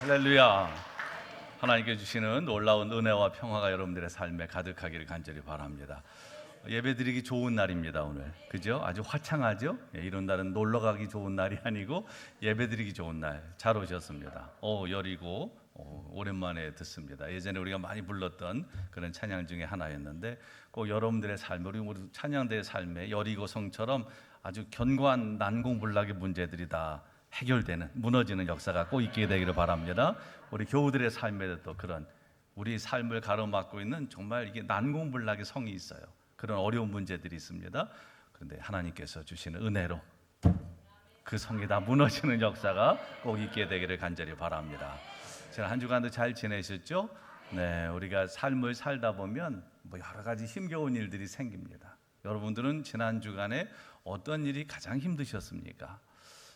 할렐루야. 하나님께 주시는 놀라운 은혜와 평화가 여러분들의 삶에 가득하기를 간절히 바랍니다. 예배드리기 좋은 날입니다. 오늘 그죠? 아주 화창하죠? 이런 날은 놀러 가기 좋은 날이 아니고 예배드리기 좋은 날. 잘 오셨습니다. 여리고 오랜만에 듣습니다. 예전에 우리가 많이 불렀던 그런 찬양 중에 하나였는데 꼭 여러분들의 삶, 우리 찬양대의 삶에 여리고 성처럼 아주 견고한 난공불락의 문제들이 다 해결되는, 무너지는 역사가 꼭 있게 되기를 바랍니다. 우리 교우들의 삶에도 또 그런 우리 삶을 가로막고 있는 정말 이게 난공불락의 성이 있어요. 그런 어려운 문제들이 있습니다. 그런데 하나님께서 주시는 은혜로 그 성이 다 무너지는 역사가 꼭 있게 되기를 간절히 바랍니다. 지난 한 주간도 잘 지내셨죠? 네, 우리가 삶을 살다 보면 여러 가지 힘겨운 일들이 생깁니다. 여러분들은 지난 주간에 어떤 일이 가장 힘드셨습니까?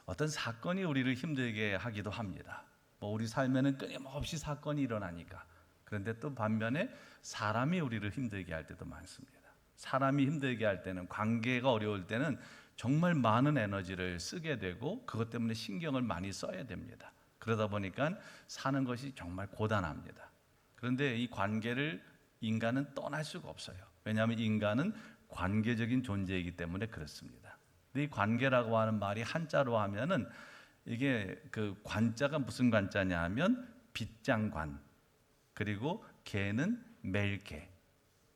어떤 사건이 우리를 힘들게 하기도 합니다. 우리 삶에는 끊임없이 사건이 일어나니까. 그런데 또 반면에 사람이 우리를 힘들게 할 때도 많습니다. 사람이 힘들게 할 때는, 관계가 어려울 때는 정말 많은 에너지를 쓰게 되고 그것 때문에 신경을 많이 써야 됩니다. 그러다 보니까 사는 것이 정말 고단합니다. 그런데 이 관계를 인간은 떠날 수가 없어요. 왜냐하면 인간은 관계적인 존재이기 때문에 그렇습니다. 이 관계라고 하는 말이 한자로 하면은 이게 그 관자가 무슨 관자냐 하면 빗장관, 그리고 개는 멜개.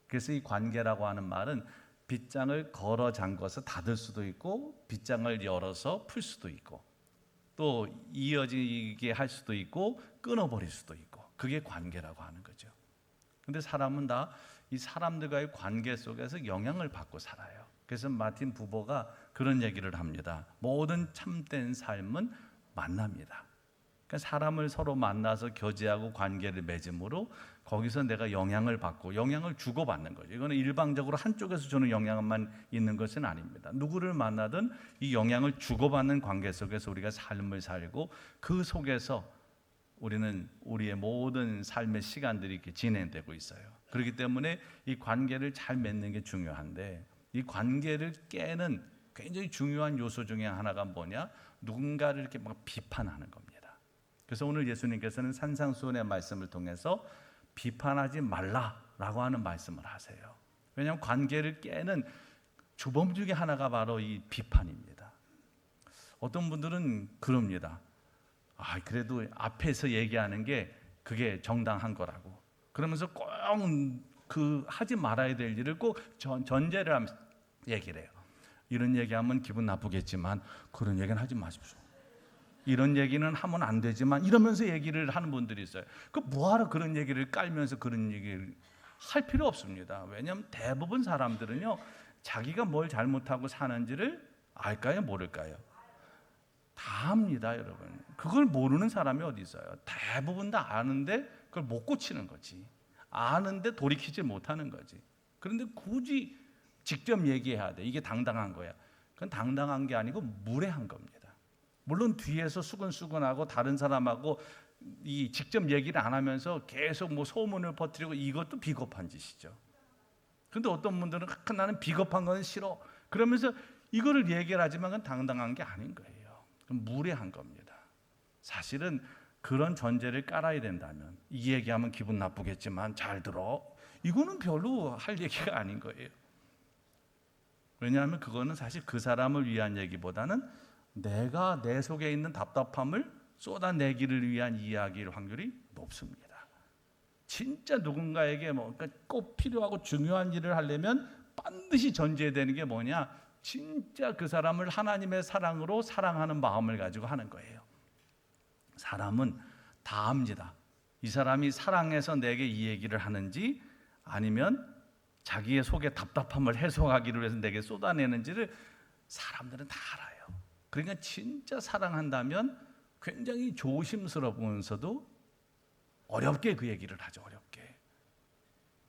그래서 이 관계라고 하는 말은 빗장을 걸어 잠궈서 닫을 수도 있고 빗장을 열어서 풀 수도 있고 또 이어지게 할 수도 있고 끊어버릴 수도 있고, 그게 관계라고 하는 거죠. 근데 사람은 다 이 사람들과의 관계 속에서 영향을 받고 살아요. 그래서 마틴 부버가 그런 얘기를 합니다. 모든 참된 삶은 만납니다. 그러니까 사람을 서로 만나서 교제하고 관계를 맺음으로 거기서 내가 영향을 받고 영향을 주고받는 거죠. 이거는 일방적으로 한쪽에서 주는 영향만 있는 것은 아닙니다. 누구를 만나든 이 영향을 주고받는 관계 속에서 우리가 삶을 살고 그 속에서 우리는 우리의 모든 삶의 시간들이 이렇게 진행되고 있어요. 그렇기 때문에 이 관계를 잘 맺는 게 중요한데, 이 관계를 깨는 굉장히 중요한 요소 중에 하나가 뭐냐? 누군가를 이렇게 막 비판하는 겁니다. 그래서 오늘 예수님께서는 산상수훈의 말씀을 통해서 비판하지 말라라고 하는 말씀을 하세요. 왜냐하면 관계를 깨는 주범 중에 하나가 바로 이 비판입니다. 어떤 분들은 그럽니다. 그래도 앞에서 얘기하는 게 그게 정당한 거라고. 그러면서 꼭 그 하지 말아야 될 일을 꼭 전제를 하면서 얘기를 해요. 이런 얘기하면 기분 나쁘겠지만 그런 얘기는 하지 마십시오. 이런 얘기는 하면 안 되지만 이러면서 얘기를 하는 분들이 있어요. 그 뭐하러 그런 얘기를 깔면서 그런 얘기를 할 필요 없습니다. 왜냐하면 대부분 사람들은요, 자기가 뭘 잘못하고 사는지를 알까요, 모를까요? 다 압니다, 여러분. 그걸 모르는 사람이 어디 있어요? 대부분 다 아는데 그걸 못 고치는 거지. 아는데 돌이키지 못하는 거지. 그런데 굳이 직접 얘기해야 돼. 이게 당당한 거야. 그건 당당한 게 아니고 무례한 겁니다. 물론 뒤에서 수근수근하고 다른 사람하고 이 직접 얘기를 안 하면서 계속 소문을 퍼뜨리고, 이것도 비겁한 짓이죠. 그런데 어떤 분들은 나는 비겁한 건 싫어 그러면서 이거를 얘기를 하지만 그건 당당한 게 아닌 거예요. 그건 무례한 겁니다. 사실은 그런 전제를 깔아야 된다면, 이 얘기하면 기분 나쁘겠지만 잘 들어, 이거는 별로 할 얘기가 아닌 거예요. 왜냐하면 그거는 사실 그 사람을 위한 얘기보다는 내가 내 속에 있는 답답함을 쏟아내기를 위한 이야기일 확률이 높습니다. 진짜 누군가에게 꼭 필요하고 중요한 일을 하려면 반드시 전제되는 게 뭐냐? 진짜 그 사람을 하나님의 사랑으로 사랑하는 마음을 가지고 하는 거예요. 사람은 다 압니다. 이 사람이 사랑해서 내게 이 얘기를 하는지 아니면 자기의 속에 답답함을 해소하기를 위해서 내게 쏟아내는지를 사람들은 다 알아요. 그러니까 진짜 사랑한다면 굉장히 조심스러우면서도 어렵게 그 얘기를 하죠. 어렵게.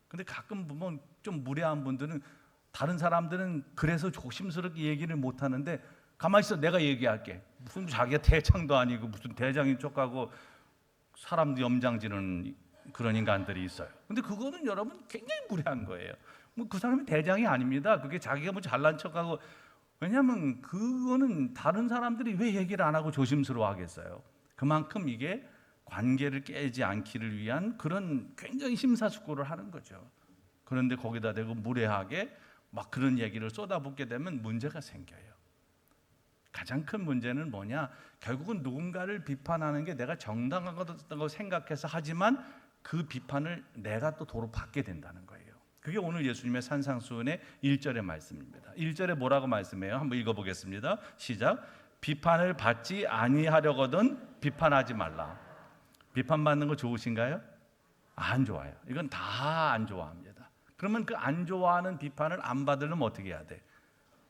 근데 가끔 보면 좀 무례한 분들은, 다른 사람들은 그래서 조심스럽게 얘기를 못 하는데 가만히 있어, 내가 얘기할게. 무슨 자기가 대장도 아니고 무슨 대장인 척하고 사람도 염장지는 그런 인간들이 있어요. 근데 그거는 여러분 굉장히 무례한 거예요. 그 사람이 대장이 아닙니다. 그게 자기가 잘난 척하고. 왜냐하면 그거는 다른 사람들이 왜 얘기를 안 하고 조심스러워 하겠어요. 그만큼 이게 관계를 깨지 않기를 위한 그런 굉장히 심사숙고를 하는 거죠. 그런데 거기다 대고 무례하게 막 그런 얘기를 쏟아붓게 되면 문제가 생겨요. 가장 큰 문제는 뭐냐? 결국은 누군가를 비판하는 게 내가 정당하다고 생각해서 하지만 그 비판을 내가 또 도로 받게 된다는 거예요. 그게 오늘 예수님의 산상수훈의 1절의 말씀입니다. 1절에 뭐라고 말씀해요? 한번 읽어보겠습니다. 시작. 비판을 받지 아니하려거든 비판하지 말라. 비판받는 거 좋으신가요? 안 좋아요. 이건 다 안 좋아합니다. 그러면 그 안 좋아하는 비판을 안 받으려면 어떻게 해야 돼?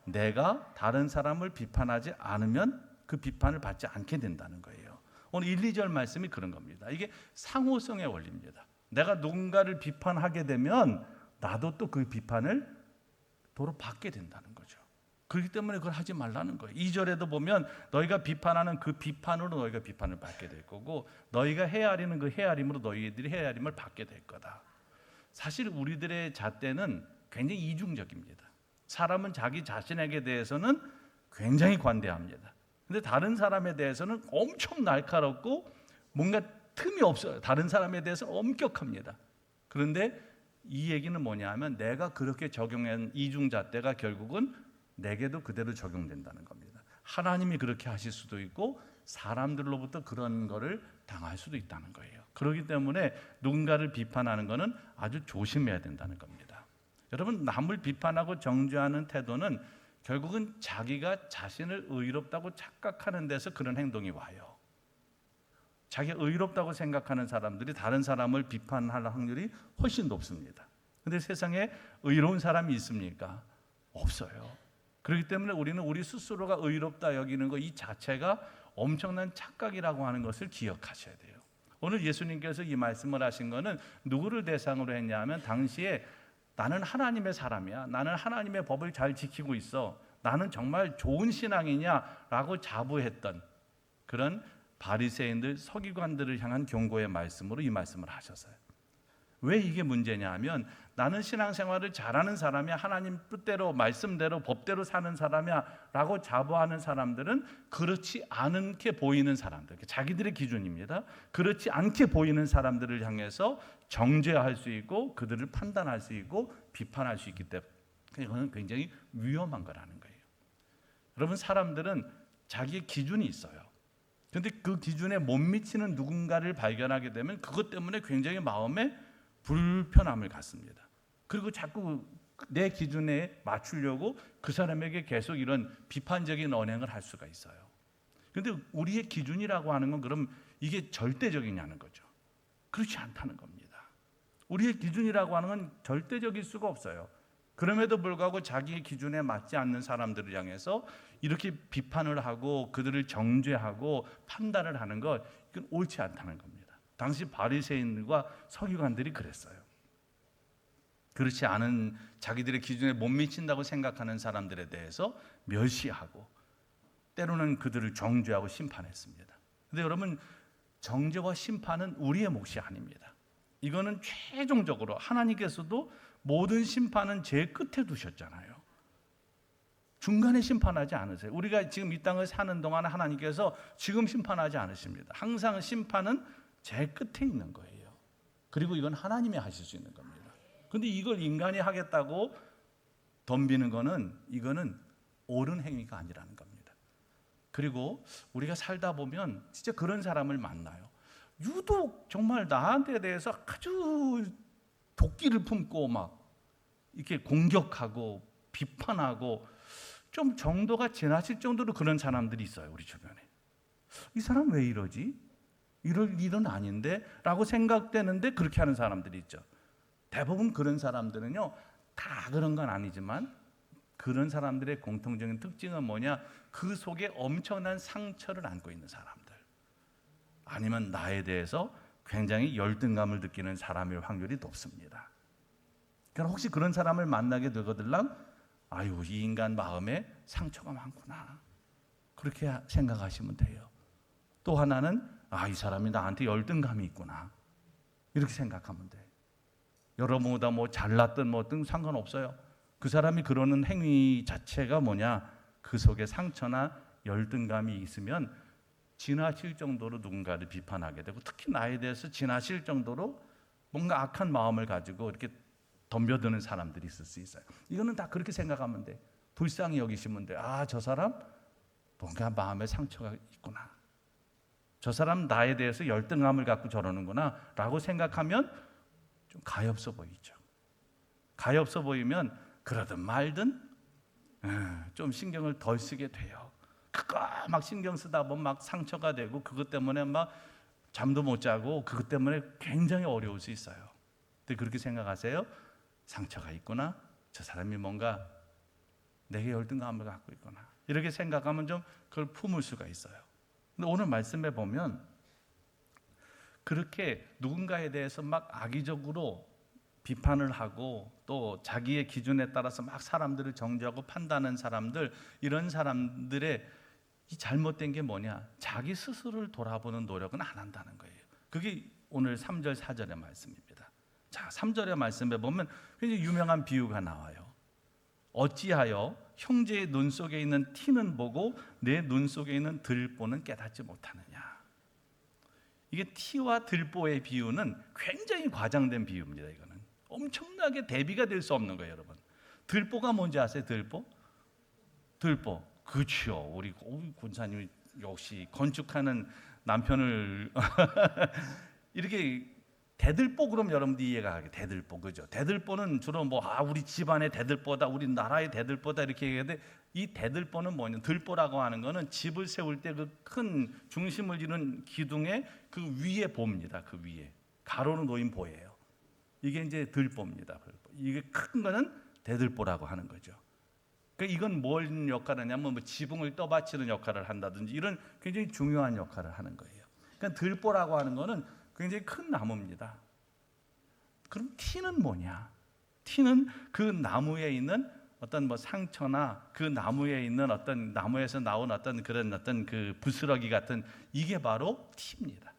내가 다른 사람을 비판하지 않으면 그 비판을 받지 않게 된다는 거예요. 오늘 1, 2절 말씀이 그런 겁니다. 이게 상호성의 원리입니다. 내가 누군가를 비판하게 되면 나도 또 그 비판을 도로 받게 된다는 거죠. 그렇기 때문에 그걸 하지 말라는 거예요. 2절에도 보면 너희가 비판하는 그 비판으로 너희가 비판을 받게 될 거고 너희가 헤아리는 그 헤아림으로 너희들이 헤아림을 받게 될 거다. 사실 우리들의 잣대는 굉장히 이중적입니다. 사람은 자기 자신에게 대해서는 굉장히 관대합니다. 근데 다른 사람에 대해서는 엄청 날카롭고 뭔가 틈이 없어요. 다른 사람에 대해서 엄격합니다. 그런데 이 얘기는 뭐냐 하면 내가 그렇게 적용한 이중잣대가 결국은 내게도 그대로 적용된다는 겁니다. 하나님이 그렇게 하실 수도 있고 사람들로부터 그런 거를 당할 수도 있다는 거예요. 그렇기 때문에 누군가를 비판하는 것은 아주 조심해야 된다는 겁니다. 여러분, 남을 비판하고 정죄하는 태도는 결국은 자기가 자신을 의롭다고 착각하는 데서 그런 행동이 와요. 자기가 의롭다고 생각하는 사람들이 다른 사람을 비판할 확률이 훨씬 높습니다. 그런데 세상에 의로운 사람이 있습니까? 없어요. 그렇기 때문에 우리는 우리 스스로가 의롭다 여기는 것 이 자체가 엄청난 착각이라고 하는 것을 기억하셔야 돼요. 오늘 예수님께서 이 말씀을 하신 것은 누구를 대상으로 했냐면 당시에 나는 하나님의 사람이야. 나는 하나님의 법을 잘 지키고 있어. 나는 정말 좋은 신앙이냐라고 자부했던 그런 바리새인들, 서기관들을 향한 경고의 말씀으로 이 말씀을 하셨어요. 왜 이게 문제냐 하면 나는 신앙생활을 잘하는 사람이야, 하나님 뜻대로 말씀대로 법대로 사는 사람이야 라고 자부하는 사람들은 그렇지 않게 보이는 사람들, 자기들의 기준입니다. 그렇지 않게 보이는 사람들을 향해서 정죄할 수 있고 그들을 판단할 수 있고 비판할 수 있기 때문에 이거는 굉장히 위험한 거라는 거예요. 여러분, 사람들은 자기의 기준이 있어요. 그런데 그 기준에 못 미치는 누군가를 발견하게 되면 그것 때문에 굉장히 마음에 불편함을 갖습니다. 그리고 자꾸 내 기준에 맞추려고 그 사람에게 계속 이런 비판적인 언행을 할 수가 있어요. 그런데 우리의 기준이라고 하는 건 그럼 이게 절대적이냐는 거죠. 그렇지 않다는 겁니다. 우리의 기준이라고 하는 건 절대적일 수가 없어요. 그럼에도 불구하고 자기의 기준에 맞지 않는 사람들을 향해서 이렇게 비판을 하고 그들을 정죄하고 판단을 하는 것, 이건 옳지 않다는 겁니다. 당시 바리새인과 서기관들이 그랬어요. 그렇지 않은 자기들의 기준에 못 미친다고 생각하는 사람들에 대해서 멸시하고 때로는 그들을 정죄하고 심판했습니다. 그런데 여러분, 정죄와 심판은 우리의 몫이 아닙니다. 이거는 최종적으로 하나님께서도 모든 심판은 제일 끝에 두셨잖아요. 중간에 심판하지 않으세요. 우리가 지금 이 땅을 사는 동안 하나님께서 지금 심판하지 않으십니다. 항상 심판은 제일 끝에 있는 거예요. 그리고 이건 하나님이 하실 수 있는 겁니다. 그런데 이걸 인간이 하겠다고 덤비는 거는 이거는 옳은 행위가 아니라는 겁니다. 그리고 우리가 살다 보면 진짜 그런 사람을 만나요. 유독 정말 나한테 대해서 아주 도끼를 품고 막 이렇게 공격하고 비판하고 좀 정도가 지나칠 정도로 그런 사람들이 있어요. 우리 주변에. 이 사람 왜 이러지? 이럴 일은 아닌데 라고 생각되는데 그렇게 하는 사람들이 있죠. 대부분 그런 사람들은요, 다 그런 건 아니지만 그런 사람들의 공통적인 특징은 뭐냐? 그 속에 엄청난 상처를 안고 있는 사람들, 아니면 나에 대해서 굉장히 열등감을 느끼는 사람일 확률이 높습니다. 그러니까 혹시 그런 사람을 만나게 되거들랑 아유, 이 인간 마음에 상처가 많구나, 그렇게 생각하시면 돼요. 또 하나는 이 사람이 나한테 열등감이 있구나, 이렇게 생각하면 돼요. 여러분보다 뭐 잘났든 뭐든 상관없어요. 그 사람이 그러는 행위 자체가 뭐냐? 그 속에 상처나 열등감이 있으면 지나칠 정도로 누군가를 비판하게 되고, 특히 나에 대해서 지나칠 정도로 뭔가 악한 마음을 가지고 이렇게 덤벼드는 사람들이 있을 수 있어요. 이거는 다 그렇게 생각하면 돼. 불쌍히 여기시면 돼. 아, 저 사람 뭔가 마음에 상처가 있구나. 저 사람 나에 대해서 열등감을 갖고 저러는구나 라고 생각하면 좀 가엾어 보이죠. 가엾어 보이면 그러든 말든 좀 신경을 덜 쓰게 돼요. 그거 막 신경 쓰다 보면 막 상처가 되고, 그것 때문에 막 잠도 못 자고, 그것 때문에 굉장히 어려울 수 있어요. 근데 그렇게 생각하세요. 상처가 있구나, 저 사람이 뭔가 내게 열등감을 갖고 있구나, 이렇게 생각하면 좀 그걸 품을 수가 있어요. 근데 오늘 말씀에 보면 그렇게 누군가에 대해서 막 악의적으로 비판을 하고 또 자기의 기준에 따라서 막 사람들을 정죄하고 판단하는 사람들, 이런 사람들의 이 잘못된 게 뭐냐? 자기 스스로를 돌아보는 노력은 안 한다는 거예요. 그게 오늘 3절 4절의 말씀입니다. 자, 3절의 말씀에 보면 굉장히 유명한 비유가 나와요. 어찌하여 형제의 눈 속에 있는 티는 보고 내 눈 속에 있는 들보는 깨닫지 못하느냐. 이게 티와 들보의 비유는 굉장히 과장된 비유입니다. 이거는 엄청나게 대비가 될 수 없는 거예요, 여러분. 들보가 뭔지 아세요? 들보? 그렇죠. 우리 권사님이 역시 건축하는 남편을 이렇게 대들보, 그럼 여러분들이 이해가 가게. 대들보, 그죠? 대들보는 주로 우리 집안의 대들보다, 우리 나라의 대들보다 이렇게 얘기하는데, 이 대들보는 뭐냐? 들보라고 하는 거는 집을 세울 때 그 큰 중심을 이루는 기둥의 그 위에 보입니다. 그 위에 가로로 놓인 보예요. 이게 이제 들보입니다. 이게 큰 거는 대들보라고 하는 거죠. 그러니까 이건 뭘 역할을 하냐면 지붕을 떠받치는 역할을 한다든지 이런 굉장히 중요한 역할을 하는 거예요. 그러니까 들보라고 하는 거는 굉장히 큰 나무입니다. 그럼 티는 뭐냐? 티는 그 나무에 있는 어떤 상처나 그 나무에 있는 어떤 나무에서 나온 어떤 그런 어떤 그 부스러기 같은, 이게 바로 티입니다.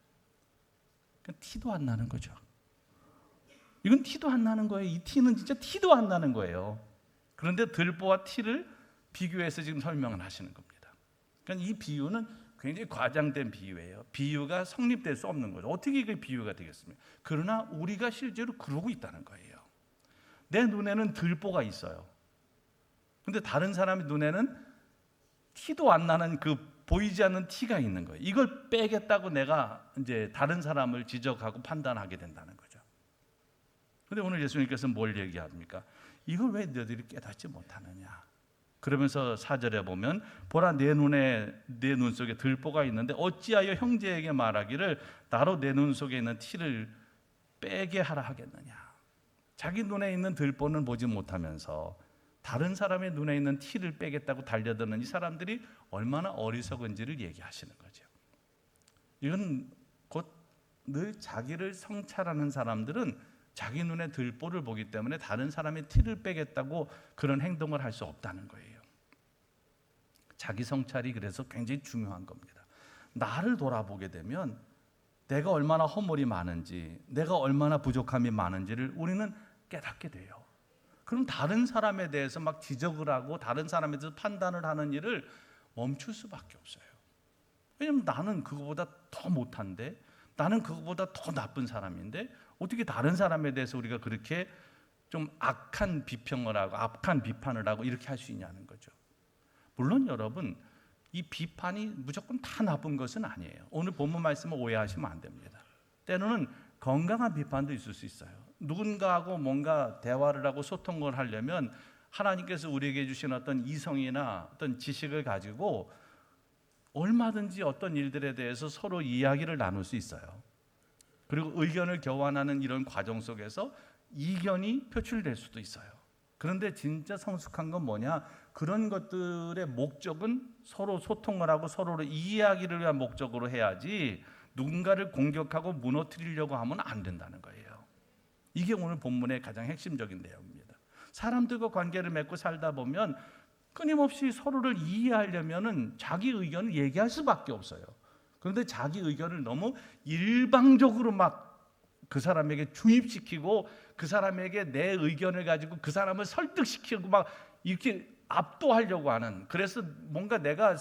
그러니까 티도 안 나는 거죠. 이건 티도 안 나는 거예요. 이 티는 진짜 티도 안 나는 거예요. 그런데 들보와 티를 비교해서 지금 설명을 하시는 겁니다. 그러니까 이 비유는 굉장히 과장된 비유예요. 비유가 성립될 수 없는 거죠. 어떻게 그 비유가 되겠습니까? 그러나 우리가 실제로 그러고 있다는 거예요. 내 눈에는 들보가 있어요. 근데 다른 사람의 눈에는 티도 안 나는 그 보이지 않는 티가 있는 거예요. 이걸 빼겠다고 내가 이제 다른 사람을 지적하고 판단하게 된다는 거죠. 근데 오늘 예수님께서 뭘 얘기합니까? 이걸 왜 너희들이 깨닫지 못하느냐? 그러면서 4절에 보면 보라, 내 눈 속에 들보가 있는데 어찌하여 형제에게 말하기를 나로 내 눈 속에 있는 티를 빼게 하라 하겠느냐? 자기 눈에 있는 들보는 보지 못하면서 다른 사람의 눈에 있는 티를 빼겠다고 달려드는 이 사람들이 얼마나 어리석은지를 얘기하시는 거죠. 이건 곧 늘 자기를 성찰하는 사람들은 자기 눈에 들보를 보기 때문에 다른 사람의 티를 빼겠다고 그런 행동을 할 수 없다는 거예요. 자기 성찰이 그래서 굉장히 중요한 겁니다. 나를 돌아보게 되면 내가 얼마나 허물이 많은지, 내가 얼마나 부족함이 많은지를 우리는 깨닫게 돼요. 그럼 다른 사람에 대해서 막 지적을 하고 다른 사람에 대해서 판단을 하는 일을 멈출 수밖에 없어요. 왜냐하면 나는 그거보다 더 못한데, 나는 그거보다 더 나쁜 사람인데 어떻게 다른 사람에 대해서 우리가 그렇게 좀 악한 비평을 하고 악한 비판을 하고 이렇게 할 수 있냐는 거죠. 물론 여러분, 이 비판이 무조건 다 나쁜 것은 아니에요. 오늘 본문 말씀을 오해하시면 안 됩니다. 때로는 건강한 비판도 있을 수 있어요. 누군가하고 뭔가 대화를 하고 소통을 하려면 하나님께서 우리에게 주신 어떤 이성이나 어떤 지식을 가지고 얼마든지 어떤 일들에 대해서 서로 이야기를 나눌 수 있어요. 그리고 의견을 교환하는 이런 과정 속에서 이견이 표출될 수도 있어요. 그런데 진짜 성숙한 건 뭐냐? 그런 것들의 목적은 서로 소통을 하고 서로를 이해하기를 위한 목적으로 해야지 누군가를 공격하고 무너뜨리려고 하면 안 된다는 거예요. 이게 오늘 본문의 가장 핵심적인 내용입니다. 사람들과 관계를 맺고 살다 보면 끊임없이 서로를 이해하려면은 자기 의견을 얘기할 수밖에 없어요. 그런데 자기 의견을 너무 일방적으로 막 그 사람에게 주입시키고 그 사람에게 내 의견을 가지고 그 사람을 설득시키고 막 이렇게 압도하려고 하는, 그래서 뭔가 내가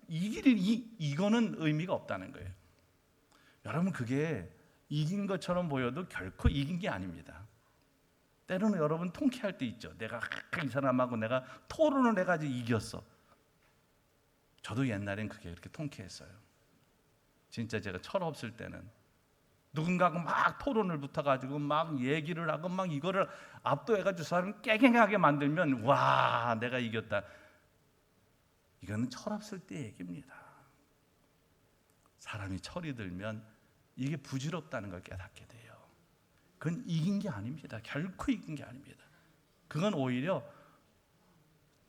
이거는 의미가 없다는 거예요. 여러분, 그게 이긴 것처럼 보여도 결코 이긴 게 아닙니다. 때로는 여러분 통쾌할 때 있죠. 내가 이 사람하고 내가 토론을 해가지고 이겼어. 저도 옛날엔 그게 그렇게 통쾌했어요. 진짜 제가 철없을 때는 누군가하고 막 토론을 붙어가지고 막 얘기를 하고 막 이거를 압도해가지고 사람을 깨갱하게 만들면 와, 내가 이겼다. 이거는 철없을 때 얘기입니다. 사람이 철이 들면 이게 부질없다는 걸 깨닫게 돼요. 그건 이긴 게 아닙니다. 결코 이긴 게 아닙니다. 그건 오히려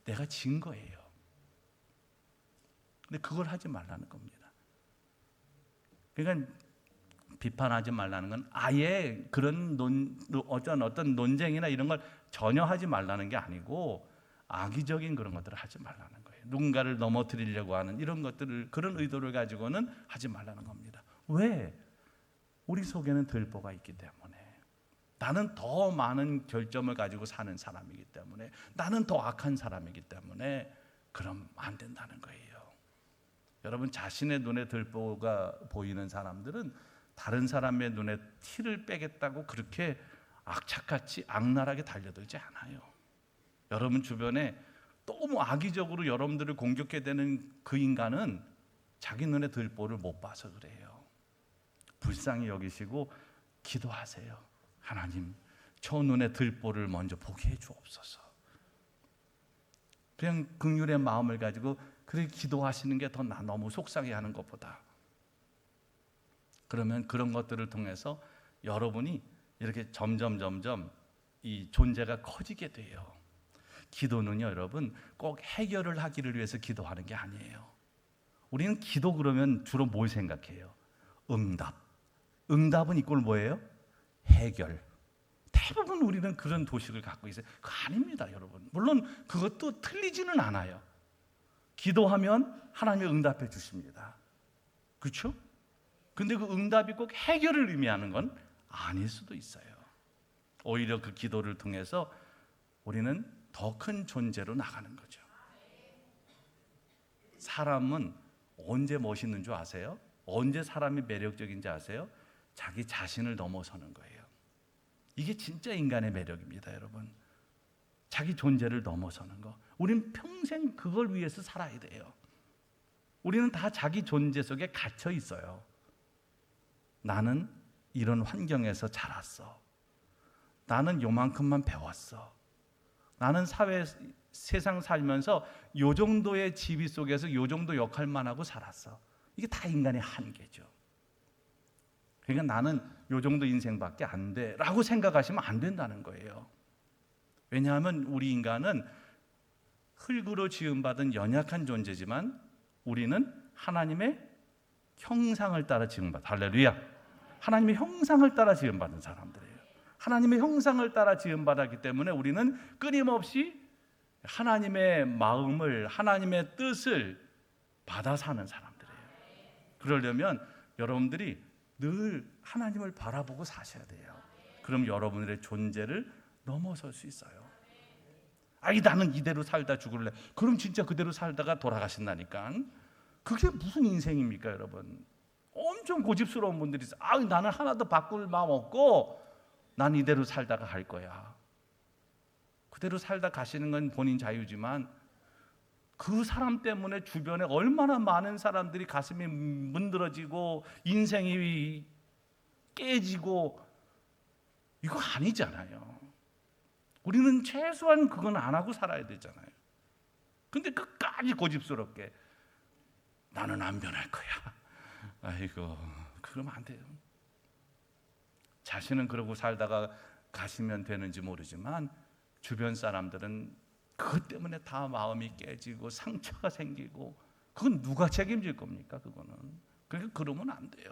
내가 진 거예요. 근데 그걸 하지 말라는 겁니다. 그러니까 비판하지 말라는 건 아예 그런 어떤 논쟁이나 이런 걸 전혀 하지 말라는 게 아니고 악의적인 그런 것들을 하지 말라는 거예요. 누군가를 넘어뜨리려고 하는 이런 것들을, 그런 의도를 가지고는 하지 말라는 겁니다. 왜? 우리 속에는 들보가 있기 때문에, 나는 더 많은 결점을 가지고 사는 사람이기 때문에, 나는 더 악한 사람이기 때문에 그럼 안 된다는 거예요. 여러분, 자신의 눈에 들보가 보이는 사람들은 다른 사람의 눈에 티를 빼겠다고 그렇게 악착같이 악랄하게 달려들지 않아요. 여러분 주변에 너무 악의적으로 여러분들을 공격해야 되는 그 인간은 자기 눈에 들보를 못 봐서 그래요. 불쌍히 여기시고 기도하세요. 하나님, 저 눈에 들보를 먼저 보게 해 주옵소서. 그냥 긍휼의 마음을 가지고 그렇게 기도하시는 게 더 너무 속상해하는 것보다. 그러면 그런 것들을 통해서 여러분이 이렇게 점점 이 존재가 커지게 돼요. 기도는요, 여러분, 꼭 해결을 하기를 위해서 기도하는 게 아니에요. 우리는 기도 그러면 주로 뭘 생각해요? 응답. 응답은 이꼴 뭐예요? 해결. 대부분 우리는 그런 도식을 갖고 있어요. 그거 아닙니다, 여러분. 물론 그것도 틀리지는 않아요. 기도하면 하나님이 응답해 주십니다. 그렇죠? 근데 그 응답이 꼭 해결을 의미하는 건 아닐 수도 있어요. 오히려 그 기도를 통해서 우리는 더 큰 존재로 나가는 거죠. 사람은 언제 멋있는 줄 아세요? 언제 사람이 매력적인지 아세요? 자기 자신을 넘어서는 거예요. 이게 진짜 인간의 매력입니다, 여러분. 자기 존재를 넘어서는 거. 우리는 평생 그걸 위해서 살아야 돼요. 우리는 다 자기 존재 속에 갇혀 있어요. 나는 이런 환경에서 자랐어. 나는 요만큼만 배웠어. 나는 세상 살면서 요 정도의 지위 속에서 요 정도 역할만 하고 살았어. 이게 다 인간의 한계죠. 그러니까 나는 요 정도 인생밖에 안 돼 라고 생각하시면 안 된다는 거예요. 왜냐하면 우리 인간은 흙으로 지음받은 연약한 존재지만 우리는 하나님의 형상을 따라 지음받은, 할렐루야, 하나님의 형상을 따라 지음받은 사람들이에요. 하나님의 형상을 따라 지음받았기 때문에 우리는 끊임없이 하나님의 마음을, 하나님의 뜻을 받아 사는 사람들이에요. 그러려면 여러분들이 늘 하나님을 바라보고 사셔야 돼요. 그럼 여러분들의 존재를 넘어설 수 있어요. 아이, 나는 이대로 살다 죽을래. 그럼 진짜 그대로 살다가 돌아가신다니까. 그게 무슨 인생입니까, 여러분? 엄청 고집스러운 분들이 있어요. 아, 나는 하나도 바꿀 마음 없고 난 이대로 살다가 갈 거야. 그대로 살다 가시는 건 본인 자유지만 그 사람 때문에 주변에 얼마나 많은 사람들이 가슴이 문드러지고 인생이 깨지고, 이거 아니잖아요. 우리는 최소한 그건 안 하고 살아야 되잖아요. 근데 끝까지 고집스럽게 나는 안 변할 거야. 아이고, 그러면 안 돼요. 자신은 그러고 살다가 가시면 되는지 모르지만 주변 사람들은 그것 때문에 다 마음이 깨지고 상처가 생기고, 그건 누가 책임질 겁니까? 그거는. 그러니까 그러면 안 돼요.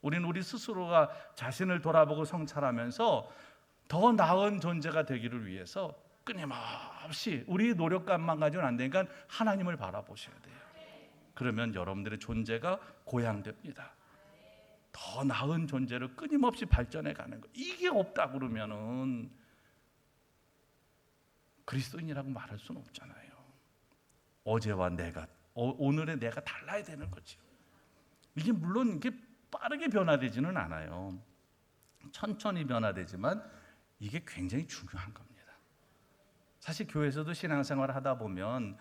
우리는 우리 스스로가 자신을 돌아보고 성찰하면서 더 나은 존재가 되기를 위해서 끊임없이 우리 노력감만 가지고는 안 되니까 하나님을 바라보셔야 돼요. 그러면 여러분들의 존재가 고양됩니다. 더 나은 존재로 끊임없이 발전해 가는 거. 이게 없다 그러면은 어제와 내가 오늘의 내가 달라야 되는 거죠. 이게 물론 이게 빠르게 변화되지는 않아요. 천천히 변화되지만 이게 굉장히 중요한 겁니다. 사실 교회에서도 신앙생활을 하다 보면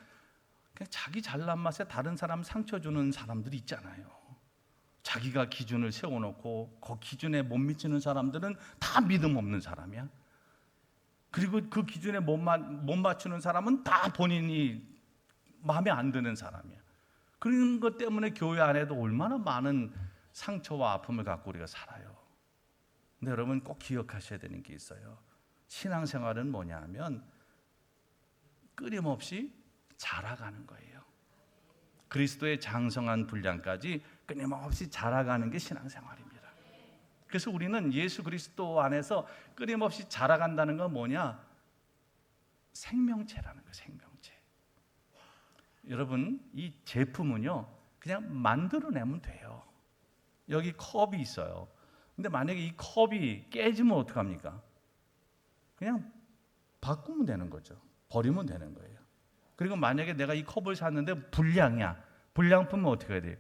그냥 자기 잘난 맛에 다른 사람 상처 주는 사람들이 있잖아요. 자기가 기준을 세워놓고 그 기준에 못 미치는 사람들은 다 믿음 없는 사람이야. 그리고 그 기준에 못 맞추는 사람은 다 본인이 마음에 안 드는 사람이야. 그런 것 때문에 교회 안에도 얼마나 많은 상처와 아픔을 갖고 우리가 살아요. 근데 여러분 꼭 기억하셔야 되는 게 있어요. 신앙생활은 뭐냐 하면 끊임없이 자라가는 거예요. 그리스도의 장성한 분량까지 끊임없이 자라가는 게 신앙생활입니다. 그래서 우리는 예수 그리스도 안에서 끊임없이 자라간다는 건 뭐냐? 생명체라는 거예요. 생명체. 여러분 이 제품은요 그냥 만들어내면 돼요. 여기 컵이 있어요. 근데 만약에 이 컵이 깨지면 어떡합니까? 그냥 바꾸면 되는 거죠. 버리면 되는 거예요. 그리고 만약에 내가 이 컵을 샀는데 불량이야. 불량품은 어떻게 해야 돼요?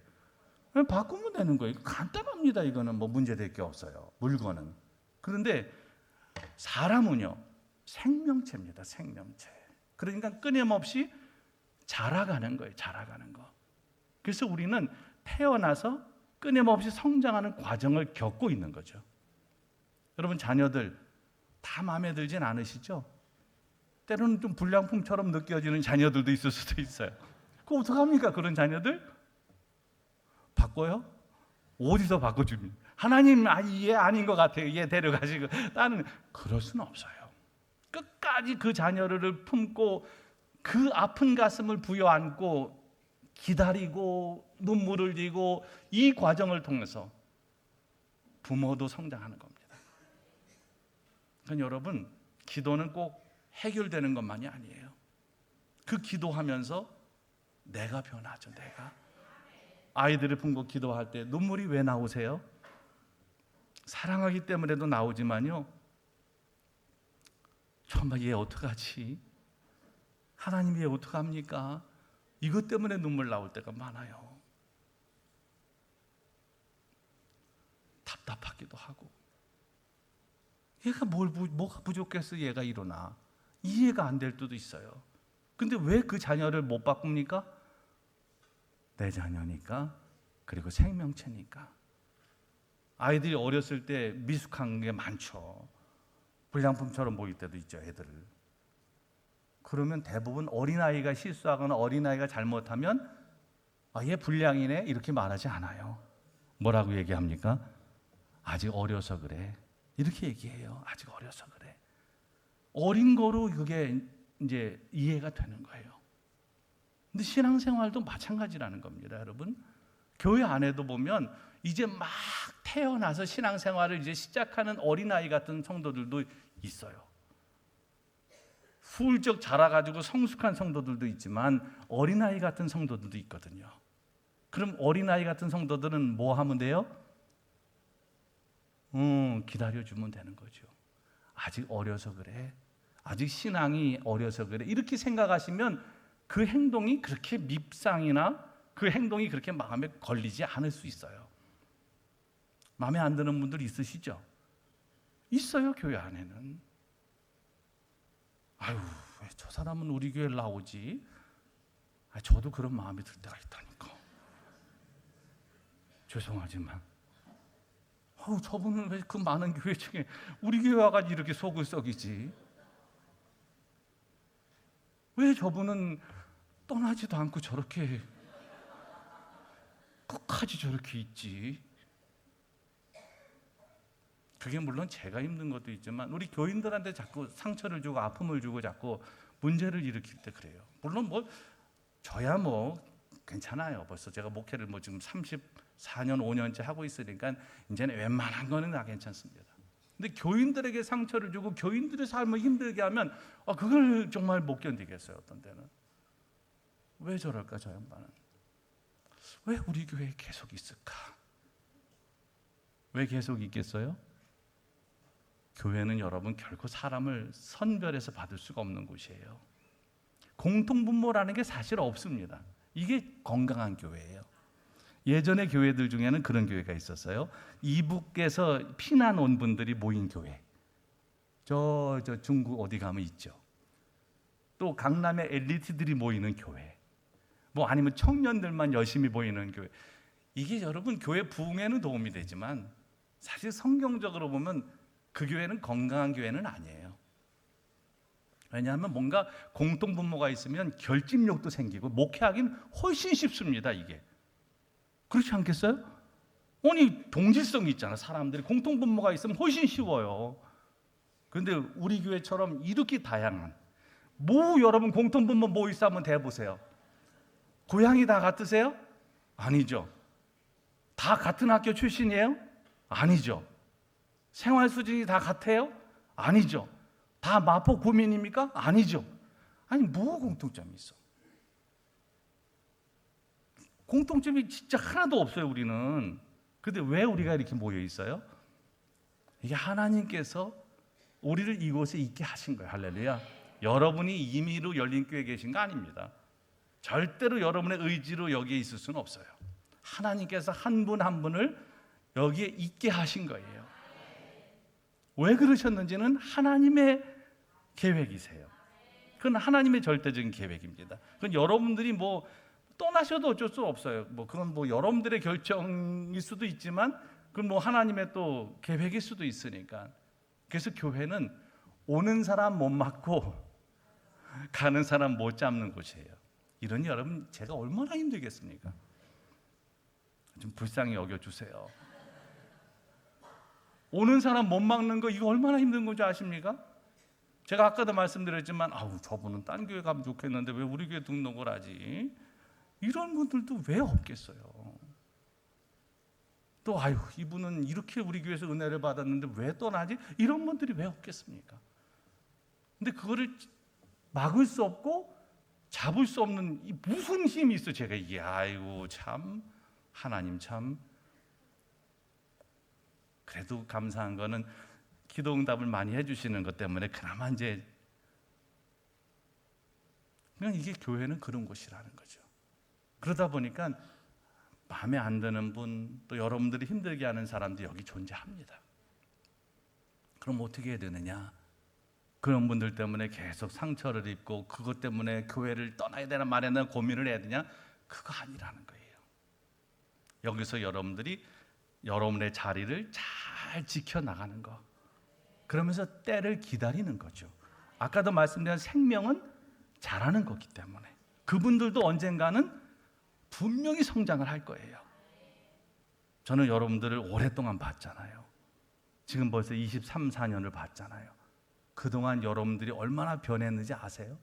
그냥 바꾸면 되는 거예요. 간단합니다. 이거는 뭐 문제될 게 없어요. 물건은. 그런데 사람은요 생명체입니다. 생명체. 그러니까 끊임없이 자라가는 거예요. 자라가는 거. 그래서 우리는 태어나서 끊임없이 성장하는 과정을 겪고 있는 거죠. 여러분 자녀들 다 마음에 들진 않으시죠? 때로는 좀 불량품처럼 느껴지는 자녀들도 있을 수도 있어요. 그럼 어떡합니까? 그런 자녀들? 바꿔요? 어디서 바꿔줍니까? 하나님 얘 아닌 것 같아요. 얘 데려가시고 나는 그럴 수는 없어요. 끝까지 그 자녀를 품고 그 아픈 가슴을 부여안고 기다리고 눈물을 흘리고 이 과정을 통해서 부모도 성장하는 겁니다. 그러니까 여러분 기도는 꼭 해결되는 것만이 아니에요. 그 기도하면서 내가 변하죠. 내가 아이들을 품고 기도할 때 눈물이 왜 나오세요? 사랑하기 때문에도 나오지만요 정말 얘 어떡하지? 하나님 얘 어떡합니까? 이것 때문에 눈물 나올 때가 많아요. 답답하기도 하고 얘가 뭐가 부족해서 얘가 일어나 이해가 안 될 때도 있어요. 근데 왜 그 자녀를 못 바꿉니까? 내 자녀니까, 그리고 생명체니까. 아이들이 어렸을 때 미숙한 게 많죠. 불량품처럼 보일 때도 있죠, 애들을. 그러면 대부분 어린아이가 실수하거나 어린아이가 잘못하면 얘 불량이네 이렇게 말하지 않아요. 뭐라고 얘기합니까? 아직 어려서 그래. 이렇게 얘기해요. 아직 어려서 그래. 어린 거로 그게 이제 이해가 되는 거예요. 근데 신앙생활도 마찬가지라는 겁니다, 여러분. 교회 안에도 보면 이제 막 태어나서 신앙생활을 이제 시작하는 어린아이 같은 성도들도 있어요. 훌쩍 자라가지고 성숙한 성도들도 있지만 어린아이 같은 성도들도 있거든요. 그럼 어린아이 같은 성도들은 뭐 하면 돼요? 기다려주면 되는 거죠. 아직 어려서 그래. 아직 신앙이 어려서 그래. 이렇게 생각하시면 그 행동이 그렇게 밉상이나 그 행동이 그렇게 마음에 걸리지 않을 수 있어요. 마음에 안 드는 분들 있으시죠? 있어요, 교회 안에는. 아유, 왜 저 사람은 우리 교회에 나오지? 저도 그런 마음이 들 때가 있다니까. 죄송하지만 저분은 왜 그 많은 교회 중에 우리 교회 와가지고 이렇게 속을 썩이지? 왜 저분은 떠나지도 않고 저렇게 끝까지 저렇게 있지? 그게 물론 제가 힘든 것도 있지만 우리 교인들한테 자꾸 상처를 주고 아픔을 주고 자꾸 문제를 일으킬 때 그래요. 물론 저야 괜찮아요. 벌써 제가 목회를 지금 34년 5년째 하고 있으니까 이제는 웬만한 거는 다 괜찮습니다. 근데 교인들에게 상처를 주고 교인들의 삶을 힘들게 하면 그걸 정말 못 견디겠어요. 어떤 때는. 왜 저럴까 저 양반은? 왜 우리 교회에 계속 있을까? 왜 계속 있겠어요? 교회는 여러분 결코 사람을 선별해서 받을 수가 없는 곳이에요. 공통분모라는 게 사실 없습니다. 이게 건강한 교회예요. 예전의 교회들 중에는 그런 교회가 있었어요. 이북에서 피난 온 분들이 모인 교회. 저 중국 어디 가면 있죠. 또 강남의 엘리트들이 모이는 교회. 뭐 아니면 청년들만 열심히 모이는 교회. 이게 여러분 교회 부흥에는 도움이 되지만 사실 성경적으로 보면 그 교회는 건강한 교회는 아니에요. 왜냐하면 뭔가 공동분모가 있으면 결집력도 생기고 목회하기는 훨씬 쉽습니다. 이게 그렇지 않겠어요? 아니 동질성이 있잖아. 사람들이 공통분모가 있으면 훨씬 쉬워요. 그런데 우리 교회처럼 이렇게 다양한 여러분 공통분모 뭐 있어 한번 대보세요. 고향이 다 같으세요? 아니죠. 다 같은 학교 출신이에요? 아니죠. 생활 수준이 다 같아요? 아니죠. 다 마포 구민입니까? 아니죠. 아니 뭐 공통점이 있어? 공통점이 진짜 하나도 없어요. 우리는. 근데 왜 우리가 이렇게 모여 있어요? 이게 하나님께서 우리를 이곳에 있게 하신 거예요. 할렐루야. 여러분이 임의로 열린 교회에 계신 거 아닙니다. 절대로 여러분의 의지로 여기에 있을 수는 없어요. 하나님께서 한 분 한 분을 여기에 있게 하신 거예요. 왜 그러셨는지는 하나님의 계획이세요. 그건 하나님의 절대적인 계획입니다. 그건 여러분들이 뭐 떠나셔도 어쩔 수 없어요. 그건 여러분들의 결정일 수도 있지만 그건 하나님의 또 계획일 수도 있으니까. 그래서 교회는 오는 사람 못 막고 가는 사람 못 잡는 곳이에요. 이러니 여러분 제가 얼마나 힘들겠습니까? 좀 불쌍히 여겨주세요. 오는 사람 못 막는 거 이거 얼마나 힘든 건지 아십니까? 제가 아까도 말씀드렸지만 저분은 딴 교회 가면 좋겠는데 왜 우리 교회 등록을 하지? 이런 분들도 왜 없겠어요? 또 이분은 이렇게 우리 교회에서 은혜를 받았는데 왜 떠나지? 이런 분들이 왜 없겠습니까? 근데 그거를 막을 수 없고 잡을 수 없는 무슨 힘이 있어? 제가 이게 참 하나님 참. 그래도 감사한 거는 기도 응답을 많이 해주시는 것 때문에 그나마 이제 그냥 이게 교회는 그런 곳이라는 거죠. 그러다 보니까 마음에 안 드는 분, 또 여러분들이 힘들게 하는 사람들이 여기 존재합니다. 그럼 어떻게 해야 되느냐? 그런 분들 때문에 계속 상처를 입고 그것 때문에 교회를 떠나야 되나 말아야 되나 고민을 해야 되냐? 그거 아니라는 거예요. 여기서 여러분들이 여러분의 자리를 잘 지켜나가는 거. 그러면서 때를 기다리는 거죠. 아까도 말씀드린 생명은 자라는 거기 때문에 그분들도 언젠가는 분명히 성장을 할 거예요. 저는 여러분들을 오랫동안 봤잖아요. 지금 벌써 23, 4년을 봤잖아요. 그동안 여러분들이 얼마나 변했는지 아세요?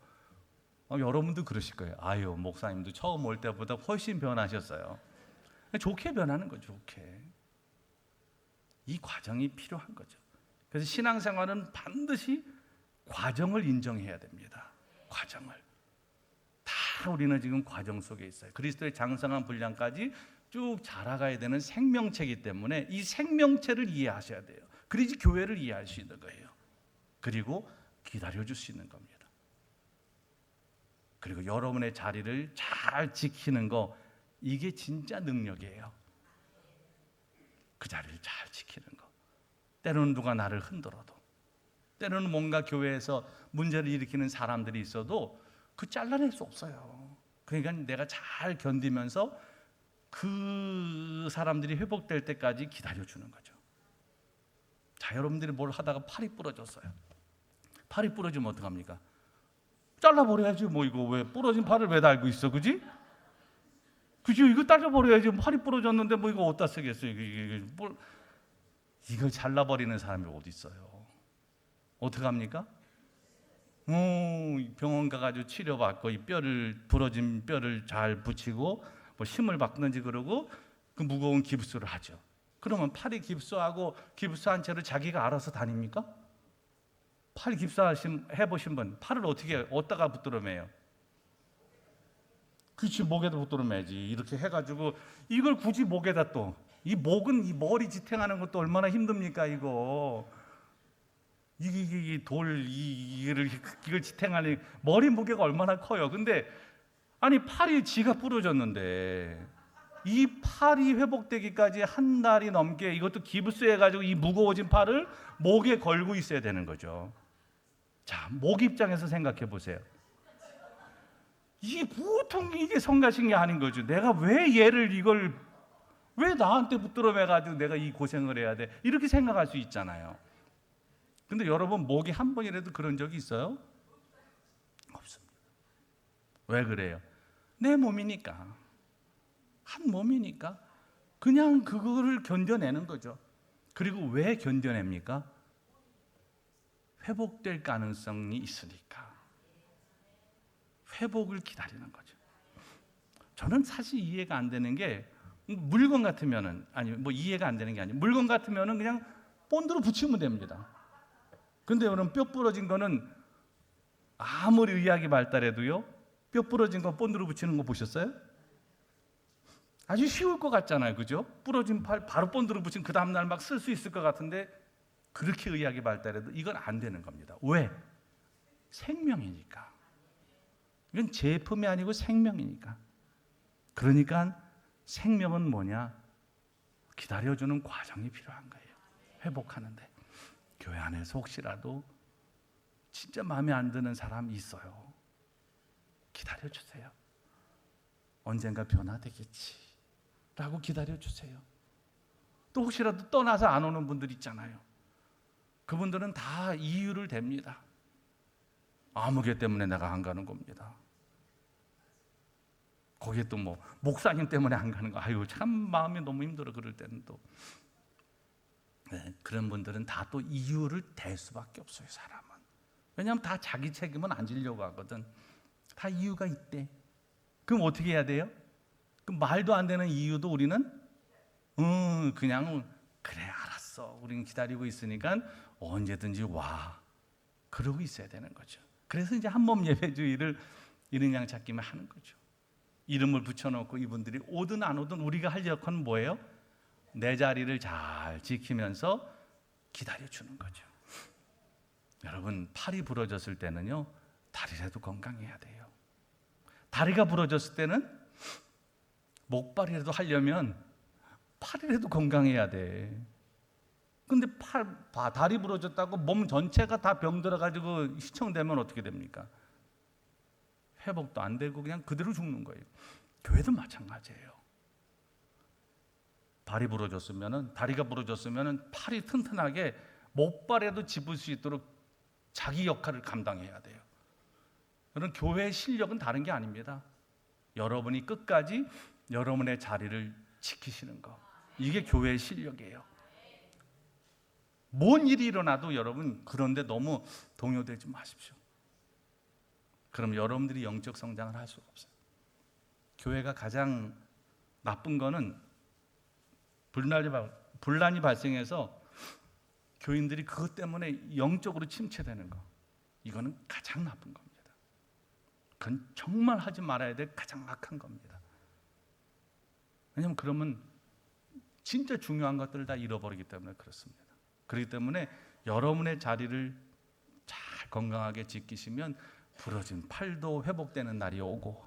여러분도 그러실 거예요. 목사님도 처음 올 때보다 훨씬 변하셨어요. 좋게 변하는 거죠. 좋게. 이 과정이 필요한 거죠. 그래서 신앙생활은 반드시 과정을 인정해야 됩니다. 과정을. 다 우리는 지금 과정 속에 있어요. 그리스도의 장성한 분량까지 쭉 자라가야 되는 생명체이기 때문에 이 생명체를 이해하셔야 돼요. 그래야지 교회를 이해할 수 있는 거예요. 그리고 기다려줄 수 있는 겁니다. 그리고 여러분의 자리를 잘 지키는 거, 이게 진짜 능력이에요. 그 자리를 잘 지키는 거. 때로는 누가 나를 흔들어도, 때로는 뭔가 교회에서 문제를 일으키는 사람들이 있어도 그 잘라낼 수 없어요. 그러니까 내가 잘 견디면서 그 사람들이 회복될 때까지 기다려주는 거죠. 자, 여러분들이 뭘 하다가 팔이 부러졌어요. 팔이 부러지면 어떡합니까? 잘라버려야지. 이거 왜 부러진 팔을 왜 달고 있어, 그지? 그죠? 이거 잘라버려야지. 팔이 부러졌는데 이거 어디다 쓰겠어요? 이걸 잘라버리는 사람이 어디 있어요? 어떡합니까? 병원 가가지고 치료받고 이 부러진 뼈를 잘 붙이고 힘을 받든지 그러고 그 무거운 깁스를 하죠. 그러면 팔이 깁스하고 깁스한 채로 자기가 알아서 다닙니까? 팔 깁스해보신 분, 팔을 어디다가 붙들어 매요? 그렇지, 목에다 붙들어 매지. 이렇게 해가지고 이걸 굳이 목에다 또, 이 목은 이 머리 지탱하는 것도 얼마나 힘듭니까 이거. 이걸 지탱하는 머리 무게가 얼마나 커요. 근데 아니 팔이 지가 부러졌는데 이 팔이 회복되기까지 한 달이 넘게 이것도 기부스해가지고 이 무거워진 팔을 목에 걸고 있어야 되는 거죠. 자, 목 입장에서 생각해 보세요. 이게 보통 이게 성가신 게 아닌 거죠. 내가 왜 얘를 이걸 왜 나한테 붙들어 매가지고 내가 이 고생을 해야 돼? 이렇게 생각할 수 있잖아요. 근데 여러분 목이 한 번이라도 그런 적이 있어요? 없습니다. 왜 그래요? 내 몸이니까. 한 몸이니까 그냥 그거를 견뎌내는 거죠. 그리고 왜 견뎌냅니까? 회복될 가능성이 있으니까. 회복을 기다리는 거죠. 저는 사실 이해가 안 되는 게 물건 같으면은 아니 뭐 이해가 안 되는 게 아니에요. 물건 같으면은 그냥 본드로 붙이면 됩니다. 근데 여러분 뼈 부러진 거는 아무리 의학이 발달해도요. 뼈 부러진 거 본드로 붙이는 거 보셨어요? 아주 쉬울 것 같잖아요, 그죠? 부러진 팔 바로 본드로 붙이면 그 다음 날 막 쓸 수 있을 것 같은데 그렇게 의학이 발달해도 이건 안 되는 겁니다. 왜? 생명이니까. 이건 제품이 아니고 생명이니까. 그러니까 생명은 뭐냐? 기다려주는 과정이 필요한 거예요. 회복하는데. 교회 안에서 혹시라도 진짜 마음에 안 드는 사람이 있어요. 기다려주세요. 언젠가 변화되겠지 라고 기다려주세요. 또 혹시라도 떠나서 안 오는 분들 있잖아요. 그분들은 다 이유를 댑니다. 아무개 때문에 내가 안 가는 겁니다. 거기에 또 뭐 목사님 때문에 안 가는 거. 아유 참 마음이 너무 힘들어. 그럴 때는 또 네, 그런 분들은 다 또 이유를 댈 수밖에 없어요. 사람은. 왜냐하면 다 자기 책임은 안 지려고 하거든. 다 이유가 있대. 그럼 어떻게 해야 돼요? 그 말도 안 되는 이유도 우리는 그냥 그래 알았어. 우리는 기다리고 있으니까 언제든지 와. 그러고 있어야 되는 거죠. 그래서 이제 한몸 예배주의를 이른 양 찾기만 하는 거죠. 이름을 붙여놓고 이분들이 오든 안 오든 우리가 할 역할은 뭐예요? 내 자리를 잘 지키면서 기다려주는 거죠. 여러분 팔이 부러졌을 때는요 다리라도 건강해야 돼요. 다리가 부러졌을 때는 목발이라도 하려면 팔이라도 건강해야 돼. 근데 다리 부러졌다고 몸 전체가 다 병들어가지고 시청되면 어떻게 됩니까? 회복도 안 되고 그냥 그대로 죽는 거예요. 교회도 마찬가지예요. 다리가 부러졌으면은 팔이 튼튼하게 목발에도 집을 수 있도록 자기 역할을 감당해야 돼요. 여러분 교회의 실력은 다른 게 아닙니다. 여러분이 끝까지 여러분의 자리를 지키시는 거. 이게 교회의 실력이에요. 뭔 일이 일어나도 여러분 그런데 너무 동요되지 마십시오. 그럼 여러분들이 영적 성장을 할 수가 없어요. 교회가 가장 나쁜 거는 분란이 발생해서 교인들이 그것 때문에 영적으로 침체되는 거. 이거는 가장 나쁜 겁니다. 그건 정말 하지 말아야 될 가장 악한 겁니다. 왜냐하면 그러면 진짜 중요한 것들을 다 잃어버리기 때문에 그렇습니다. 그렇기 때문에 여러분의 자리를 잘 건강하게 지키시면 부러진 팔도 회복되는 날이 오고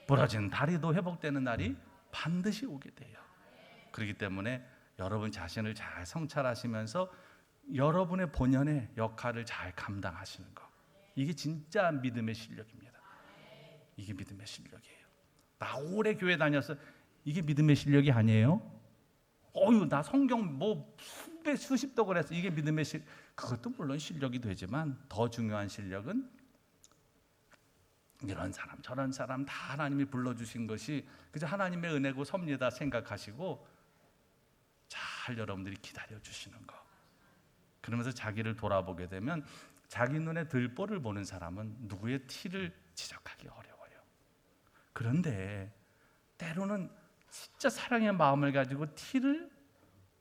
부러진 다리도 회복되는 날이 반드시 오게 돼요. 그렇기 때문에 여러분 자신을 잘 성찰하시면서 여러분의 본연의 역할을 잘 감당하시는 것. 이게 진짜 믿음의 실력입니다. 이게 믿음의 실력이에요. 나 오래 교회 다녔어. 이게 믿음의 실력이 아니에요? 나 성경 뭐 수십 독을 했어. 이게 믿음의 그것도 물론 실력이 되지만 더 중요한 실력은 이런 사람 저런 사람 다 하나님이 불러주신 것이 그저 하나님의 은혜고 섭리다 생각하시고 잘 여러분들이 기다려주시는 거. 그러면서 자기를 돌아보게 되면 자기 눈에 들보를 보는 사람은 누구의 티를 지적하기 어려워요. 그런데 때로는 진짜 사랑의 마음을 가지고 티를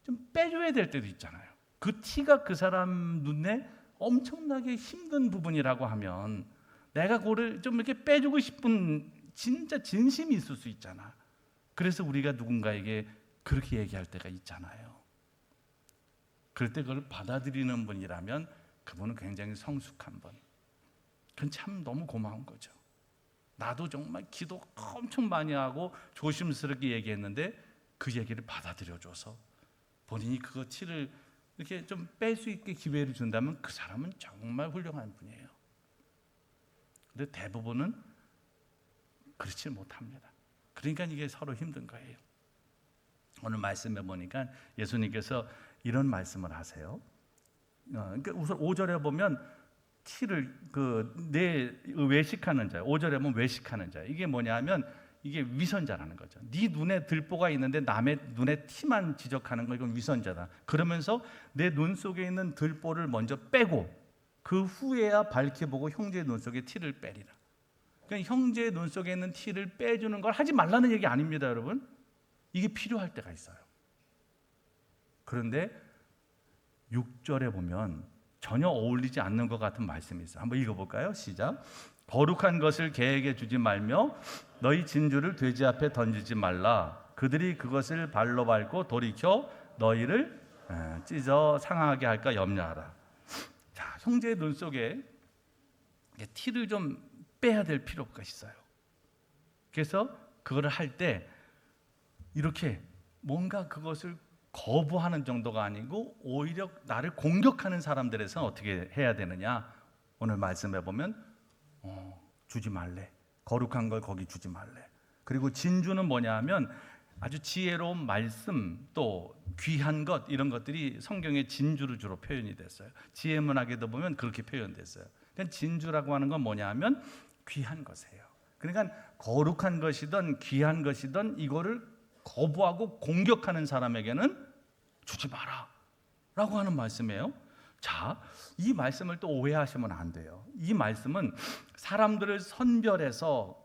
좀 빼줘야 될 때도 있잖아요. 그 티가 그 사람 눈에 엄청나게 힘든 부분이라고 하면 내가 그거를 좀 이렇게 빼주고 싶은 진짜 진심이 있을 수 있잖아. 그래서 우리가 누군가에게 그렇게 얘기할 때가 있잖아요. 그럴 때 그걸 받아들이는 분이라면 그분은 굉장히 성숙한 분. 그건 참 너무 고마운 거죠. 나도 정말 기도 엄청 많이 하고 조심스럽게 얘기했는데 그 얘기를 받아들여줘서 본인이 그거 티를 이렇게 좀 뺄 수 있게 기회를 준다면 그 사람은 정말 훌륭한 분이에요. 근데 대부분은 그렇지 못합니다. 그러니까 이게 서로 힘든 거예요. 오늘 말씀해 보니까 예수님께서 이런 말씀을 하세요. 그러니까 우선 5절에 보면 티를 내 외식하는 자, 5절에 보면 외식하는 자. 이게 뭐냐면 이게 위선자라는 거죠. 네 눈에 들보가 있는데 남의 눈에 티만 지적하는 거 이건 위선자다. 그러면서 내 눈 속에 있는 들보를 먼저 빼고 그 후에야 밝게 보고 형제의 눈 속에 티를 빼리라. 그러니까 형제의 눈 속에 있는 티를 빼주는 걸 하지 말라는 얘기 아닙니다, 여러분. 이게 필요할 때가 있어요. 그런데 6절에 보면 전혀 어울리지 않는 것 같은 말씀이 있어요. 한번 읽어볼까요? 시작. 거룩한 것을 개에게 주지 말며 너희 진주를 돼지 앞에 던지지 말라. 그들이 그것을 발로 밟고 돌이켜 너희를 찢어 상하게 할까 염려하라. 자, 형제의 눈 속에 티를 좀 빼야 될 필요가 있어요. 그래서 그거를 할 때 이렇게 뭔가 그것을 거부하는 정도가 아니고 오히려 나를 공격하는 사람들에서는 어떻게 해야 되느냐? 오늘 말씀해 보면 주지 말래. 거룩한 걸 거기 주지 말래. 그리고 진주는 뭐냐 하면 아주 지혜로운 말씀 또 귀한 것 이런 것들이 성경에 진주로 주로 표현이 됐어요. 지혜문학에도 보면 그렇게 표현됐어요. 그러니까 진주라고 하는 건 뭐냐 하면 귀한 것이에요. 그러니까 거룩한 것이든 귀한 것이든 이거를 거부하고 공격하는 사람에게는 주지 마라 라고 하는 말씀이에요. 자, 이 말씀을 또 오해하시면 안 돼요. 이 말씀은 사람들을 선별해서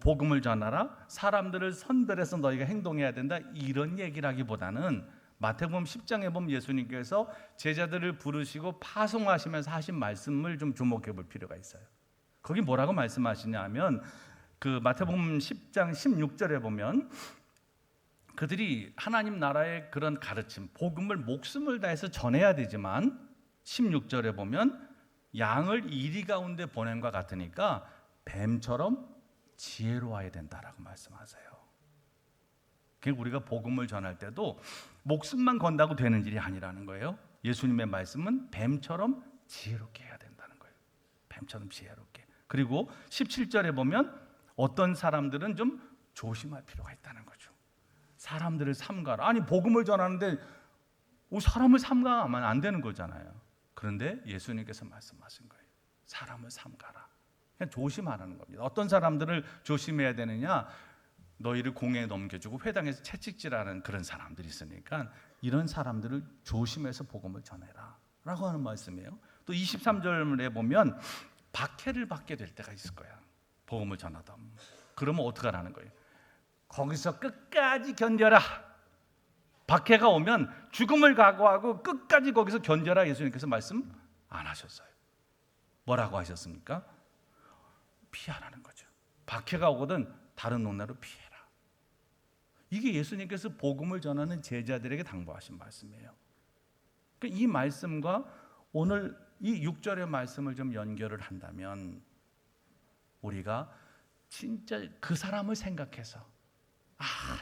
복음을 전하라, 사람들을 선별해서 너희가 행동해야 된다 이런 얘기라기보다는 마태복음 10장에 보면 예수님께서 제자들을 부르시고 파송하시면서 하신 말씀을 좀 주목해 볼 필요가 있어요. 거기 뭐라고 말씀하시냐면 그 마태복음 10장 16절에 보면 그들이 하나님 나라의 그런 가르침, 복음을 목숨을 다해서 전해야 되지만 16절에 보면 양을 이리 가운데 보냄과 같으니까 뱀처럼 지혜로워야 된다라고 말씀하세요. 그러니까 우리가 복음을 전할 때도 목숨만 건다고 되는 일이 아니라는 거예요. 예수님의 말씀은 뱀처럼 지혜롭게 해야 된다는 거예요. 뱀처럼 지혜롭게. 그리고 17절에 보면 어떤 사람들은 좀 조심할 필요가 있다는 거죠. 사람들을 삼가라. 아니 복음을 전하는데 사람을 삼가면 안 되는 거잖아요. 그런데 예수님께서 말씀하신 거예요. 사람을 삼가라. 그냥 조심하라는 겁니다. 어떤 사람들을 조심해야 되느냐? 너희를 공에 넘겨주고 회당에서 채찍질하는 그런 사람들이 있으니까 이런 사람들을 조심해서 복음을 전해라 라고 하는 말씀이에요. 또 23절에 보면 박해를 받게 될 때가 있을 거야. 복음을 전하다. 그러면 어떻게 하라는 거예요? 거기서 끝까지 견뎌라. 박해가 오면 죽음을 각오하고 끝까지 거기서 견뎌라. 예수님께서 말씀 안 하셨어요. 뭐라고 하셨습니까? 피하라는 거죠. 박해가 오거든 다른 논나로 피해라. 이게 예수님께서 복음을 전하는 제자들에게 당부하신 말씀이에요. 그러니까 이 말씀과 오늘 이 6절의 말씀을 좀 연결을 한다면 우리가 진짜 그 사람을 생각해서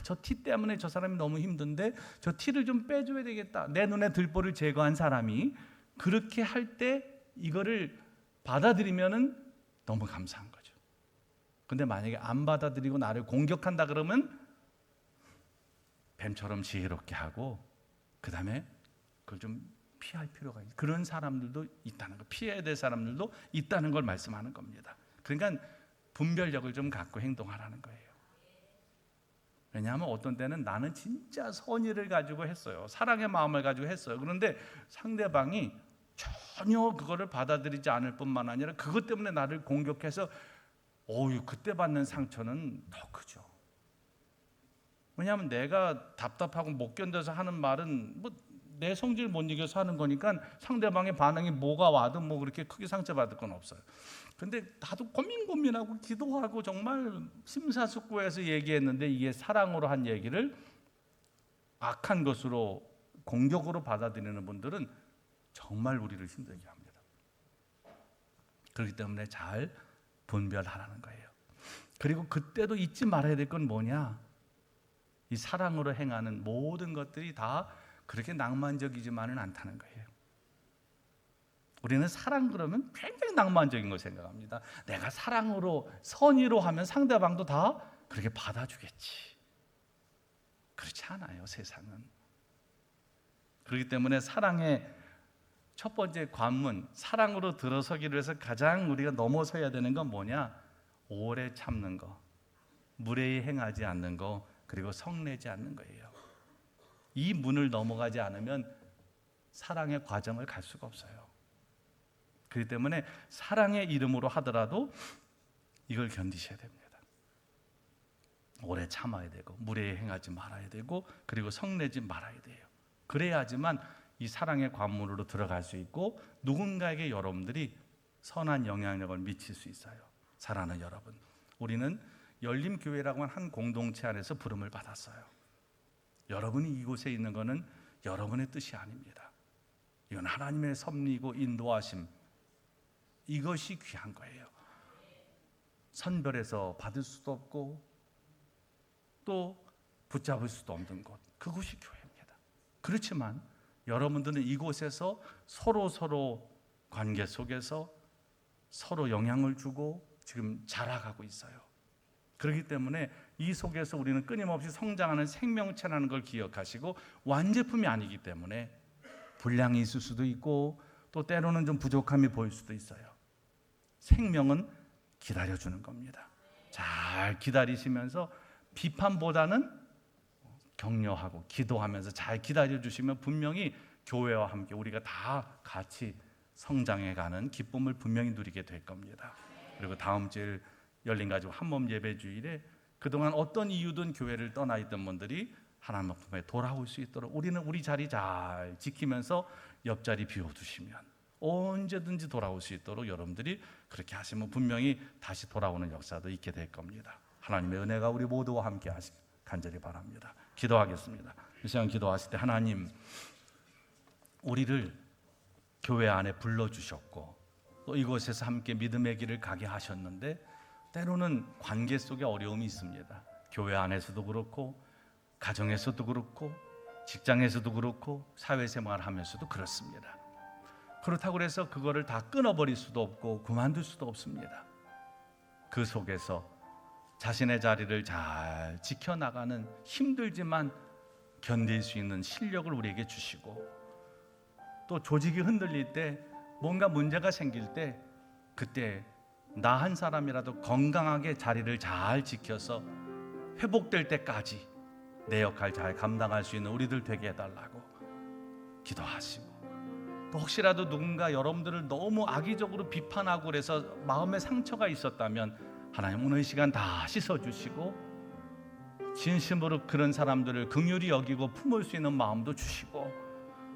저 티 때문에 저 사람이 너무 힘든데 저 티를 좀 빼줘야 되겠다. 내 눈에 들보를 제거한 사람이 그렇게 할 때 이거를 받아들이면은 너무 감사한 거죠. 근데 만약에 안 받아들이고 나를 공격한다 그러면 뱀처럼 지혜롭게 하고 그 다음에 그걸 좀 피할 필요가 있어요. 그런 사람들도 있다는 거, 피해야 될 사람들도 있다는 걸 말씀하는 겁니다. 그러니까 분별력을 좀 갖고 행동하라는 거예요. 왜냐하면 어떤 때는 나는 진짜 선의를 가지고 했어요. 사랑의 마음을 가지고 했어요. 그런데 상대방이 전혀 그거를 받아들이지 않을 뿐만 아니라 그것 때문에 나를 공격해서 그때 받는 상처는 더 크죠. 왜냐하면 내가 답답하고 못 견뎌서 하는 말은 내 성질 못 이겨서 하는 거니까 상대방의 반응이 뭐가 와도 그렇게 크게 상처받을 건 없어요. 근데 나도 고민하고 기도하고 정말 심사숙고해서 얘기했는데 이게 사랑으로 한 얘기를 악한 것으로 공격으로 받아들이는 분들은 정말 우리를 힘들게 합니다. 그렇기 때문에 잘 분별하라는 거예요. 그리고 그때도 잊지 말아야 될 건 뭐냐? 이 사랑으로 행하는 모든 것들이 다 그렇게 낭만적이지만은 않다는 거예요. 우리는 사랑 그러면 굉장히 낭만적인 걸 생각합니다. 내가 사랑으로 선의로 하면 상대방도 다 그렇게 받아주겠지. 그렇지 않아요, 세상은. 그렇기 때문에 사랑의 첫 번째 관문, 사랑으로 들어서기를 해서 가장 우리가 넘어서야 되는 건 뭐냐? 오래 참는 거, 무례히 행하지 않는 거, 그리고 성내지 않는 거예요. 이 문을 넘어가지 않으면 사랑의 과정을 갈 수가 없어요. 그렇기 때문에 사랑의 이름으로 하더라도 이걸 견디셔야 됩니다. 오래 참아야 되고, 무례히 행하지 말아야 되고, 그리고 성내지 말아야 돼요. 그래야지만 이 사랑의 관문으로 들어갈 수 있고, 누군가에게 여러분들이 선한 영향력을 미칠 수 있어요. 사랑하는 여러분, 우리는 열림교회라고 하는 한 공동체 안에서 부름을 받았어요. 여러분이 이곳에 있는 것은 여러분의 뜻이 아닙니다. 이건 하나님의 섭리고 인도하심, 이것이 귀한 거예요. 선별해서 받을 수도 없고 또 붙잡을 수도 없는 곳, 그곳이 교회입니다. 그렇지만 여러분들은 이곳에서 서로 관계 속에서 서로 영향을 주고 지금 자라가고 있어요. 그렇기 때문에 이 속에서 우리는 끊임없이 성장하는 생명체라는 걸 기억하시고, 완제품이 아니기 때문에 불량이 있을 수도 있고 또 때로는 좀 부족함이 보일 수도 있어요. 생명은 기다려주는 겁니다. 잘 기다리시면서 비판보다는 격려하고 기도하면서 잘 기다려주시면 분명히 교회와 함께 우리가 다 같이 성장해가는 기쁨을 분명히 누리게 될 겁니다. 그리고 다음 주일 열린가족 한몸 예배주일에 그동안 어떤 이유든 교회를 떠나 있던 분들이 하나님 앞에 돌아올 수 있도록 우리는 우리 자리 잘 지키면서 옆자리 비워두시면 언제든지 돌아올 수 있도록 여러분들이 그렇게 하시면 분명히 다시 돌아오는 역사도 있게 될 겁니다. 하나님의 은혜가 우리 모두와 함께 하시길 간절히 바랍니다. 기도하겠습니다. 이 시간 기도하실 때 하나님, 우리를 교회 안에 불러주셨고 또 이곳에서 함께 믿음의 길을 가게 하셨는데 때로는 관계 속에 어려움이 있습니다. 교회 안에서도 그렇고 가정에서도 그렇고 직장에서도 그렇고 사회생활 하면서도 그렇습니다. 그렇다고 해서 그거를 다 끊어버릴 수도 없고 그만둘 수도 없습니다. 그 속에서 자신의 자리를 잘 지켜나가는 힘들지만 견딜 수 있는 실력을 우리에게 주시고, 또 조직이 흔들릴 때 뭔가 문제가 생길 때 그때 나 한 사람이라도 건강하게 자리를 잘 지켜서 회복될 때까지 내 역할 잘 감당할 수 있는 우리들 되게 해달라고 기도하시고, 또 혹시라도 누군가 여러분들을 너무 악의적으로 비판하고 그래서 마음에 상처가 있었다면 하나님 오늘 이 시간 다 씻어주시고 진심으로 그런 사람들을 긍휼히 여기고 품을 수 있는 마음도 주시고,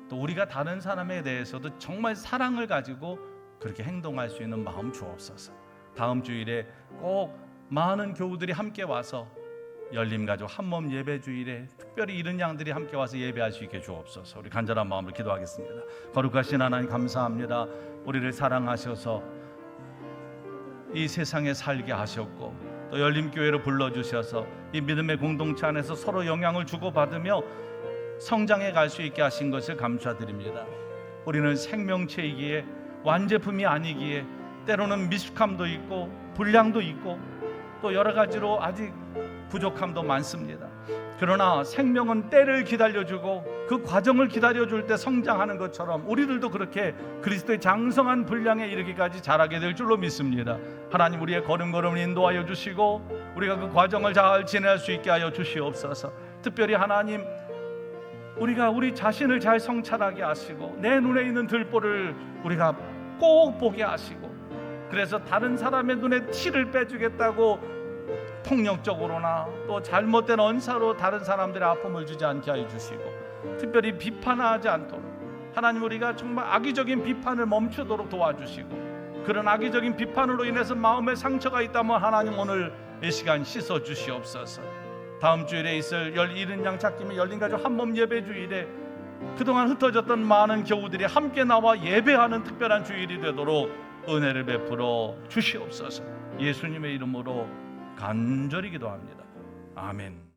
또 우리가 다른 사람에 대해서도 정말 사랑을 가지고 그렇게 행동할 수 있는 마음 주옵소서. 다음 주일에 꼭 많은 교우들이 함께 와서 열림가족 한몸 예배주일에 특별히 이른 양들이 함께 와서 예배할 수 있게 주옵소서. 우리 간절한 마음으로 기도하겠습니다. 거룩하신 하나님 감사합니다. 우리를 사랑하셔서 이 세상에 살게 하셨고 또 열림교회로 불러주셔서 이 믿음의 공동체 안에서 서로 영향을 주고받으며 성장해 갈 수 있게 하신 것을 감사드립니다. 우리는 생명체이기에 완제품이 아니기에 때로는 미숙함도 있고 불량도 있고 또 여러 가지로 아직 부족함도 많습니다. 그러나 생명은 때를 기다려주고 그 과정을 기다려줄 때 성장하는 것처럼 우리들도 그렇게 그리스도의 장성한 분량에 이르기까지 자라게 될 줄로 믿습니다. 하나님, 우리의 걸음걸음을 인도하여 주시고 우리가 그 과정을 잘 지낼 수 있게 하여 주시옵소서. 특별히 하나님, 우리가 우리 자신을 잘 성찰하게 하시고 내 눈에 있는 들보를 우리가 꼭 보게 하시고, 그래서 다른 사람의 눈에 티를 빼주겠다고 폭력적으로나 또 잘못된 언사로 다른 사람들의 아픔을 주지 않게 하여 주시고, 특별히 비판하지 않도록 하나님, 우리가 정말 악의적인 비판을 멈추도록 도와주시고, 그런 악의적인 비판으로 인해서 마음에 상처가 있다면 하나님 오늘 이 시간 씻어 주시옵소서. 다음 주일에 있을 이른 양 찾기면 열린가족 한몸 예배주일에 그동안 흩어졌던 많은 교우들이 함께 나와 예배하는 특별한 주일이 되도록 은혜를 베풀어 주시옵소서. 예수님의 이름으로 간절히 기도합니다. 아멘.